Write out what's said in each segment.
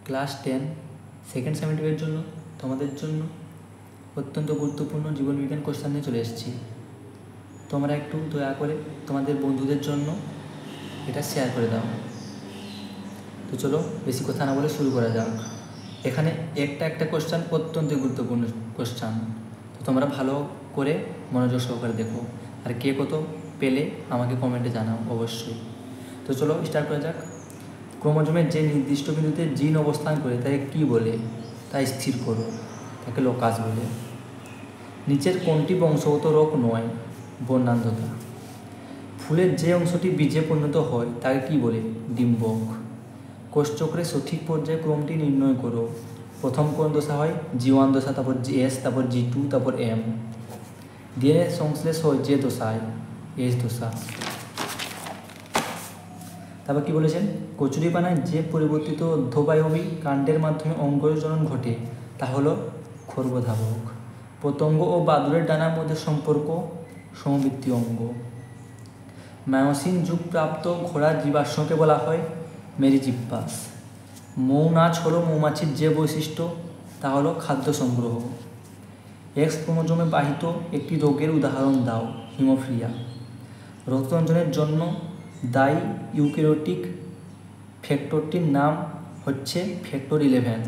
Class 10 second সেমিস্টারের জন্য তোমাদের জন্য অত্যন্ত গুরুত্বপূর্ণ জীবনবিজ্ঞান কোশ্চেন নিয়ে চলে এসেছি। তোমরা একটু দয়া করে তোমাদের বন্ধুদের জন্য এটা শেয়ার করে দাও। তো চলো বেশি কথা না বলে শুরু করা যাক। এখানে একটা কোশ্চেন অত্যন্ত গুরুত্বপূর্ণ কোশ্চেন, তো তোমরা ভালো করে মনোযোগ সহকারে দেখো, আর কে কত পেলে আমাকে কমেন্টে জানাও অবশ্যই। তো চলো স্টার্ট করা যাক। ক্রোমোজোমের যে নির্দিষ্ট বিন্দুতে জিন অবস্থান করে তাকে কী বলে? তাই স্থির করো, তাকে লোকাস বলে। নিচের কোনটি বংশগত রোগ নয়? বর্ণান্ধতা। ফুলের যে অংশটি বীজে পরিণত হয় তাকে কী বলে? ডিম্বক। কোষচক্রের সঠিক পর্যায়ে ক্রমটি নির্ণয় করো। প্রথম কোন দশা হয়? G1 দশা, তারপর GS, তারপর G2, তারপর M। ডিএনএ সংশ্লেষ হয় যে দশায়? S দশা। তারপর কী বলেছেন? কচুরিপানায় যে পরিবর্তিত অর্ধবায়বী কাণ্ডের মাধ্যমে অঙ্কুরোদ্গম ঘটে তা হলো খর্বধাবক। পতঙ্গ ও বাদুড়ের ডানার মধ্যে সম্পর্ক সমবৃত্তীয় অঙ্গ। মায়োসিন যুগ প্রাপ্ত ঘোড়ার জীবাশ্মকে বলা হয় মেরিজিপ্পাস। মৌনাচ হলো মৌমাছির যে বৈশিষ্ট্য তা হলো খাদ্য সংগ্রহ। এক্স ক্রোমোজোমে বাহিত একটি রোগের উদাহরণ দাও। হিমোফিলিয়া। রক্তরঞ্জনের জন্য দায়ী ইউক্যারিওটিক ফ্যাক্টরটির নাম হচ্ছে ফ্যাক্টর 11,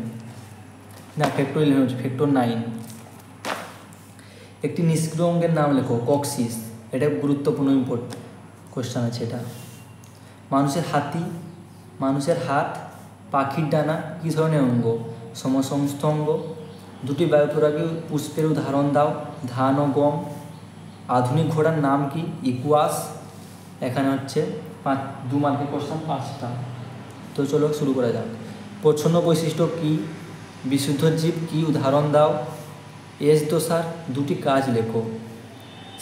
না ফ্যাক্টর 11 হচ্ছে ফ্যাক্টর 9। একটি নিষ্ক্রিয় অঙ্গের নাম লেখো। কক্সিস। এটা গুরুত্বপূর্ণ কোশ্চেন আছে এটা। মানুষের হাত, পাখির ডানা কী ধরনের অঙ্গ? সমসংস্থ অঙ্গ। দুটি বায়ুপরাগী পুষ্পের উদাহরণ দাও। ধান ও গম। আধুনিক ঘোড়ার নাম কি? ইকুয়াস। এখানে হচ্ছে 2 মার্কের কোশ্চেন 5টা। তো চলো শুরু করা যাক। প্রচ্ছন্ন বৈশিষ্ট্য কি? বিশুদ্ধ জীব কি উদাহরণ দাও। এস দশার দুটি কাজ লেখো।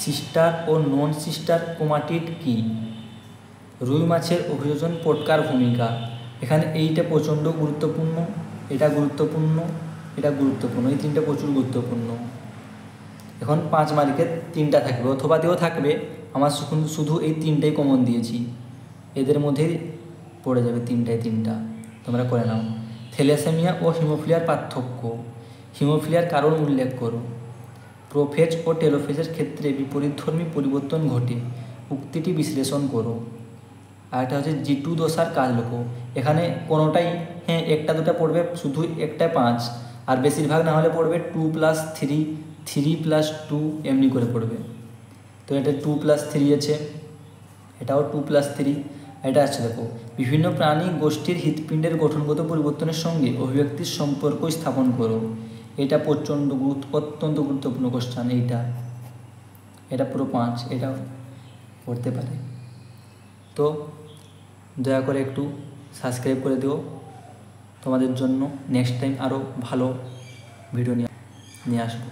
সিস্টার ও নন সিস্টার ক্রোমাটিড কি? রুই মাছের অভিযোজন পটকার ভূমিকা। এখানে এইটা প্রচণ্ড গুরুত্বপূর্ণ, এটা গুরুত্বপূর্ণ, এটা গুরুত্বপূর্ণ, এই তিনটা প্রচুর গুরুত্বপূর্ণ। এখন 5 মার্কের 3টা থাকবে, অথবা দিয়েও থাকবে। আমার শুধু এই 3টাই কমন দিয়েছি, এদের মধ্যেই পড়ে যাবে 3টা। তোমরা করে নাও। থ্যালাসেমিয়া ও হিমোফিলিয়ার পার্থক্য। হিমোফিলিয়ার কারণ উল্লেখ করো। প্রোফেজ ও টেলোফেজের ক্ষেত্রে বিপরীতধর্মী পরিবর্তন ঘটে, উক্তিটি বিশ্লেষণ করো। আর একটা হচ্ছে G2 দশার কাজ লেখো। এখানে কোনোটাই, হ্যাঁ একটা দুটা পড়বে, শুধু একটাই 5, আর বেশিরভাগ না হলে পড়বে 2 + 3, 3 + 2 এমনি করে পড়বে। তো এটা 2 + 3 আছে, এটাও 2 + 3। এটা আছে দেখো, বিভিন্ন প্রাণী গোষ্ঠীর হৃৎপিণ্ডের গঠনগত পরিবর্তনের সঙ্গে অভিব্যক্তির সম্পর্ক স্থাপন করো। এটা অত্যন্ত গুরুত্বপূর্ণ কোশ্চেন। এটা পুরো 5, এটা পড়তে পারে। তো দয়া করে একটু সাবস্ক্রাইব করে দিও তোমাদের জন্য। নেক্সট টাইম আরও ভালো ভিডিও নিয়ে আসবো।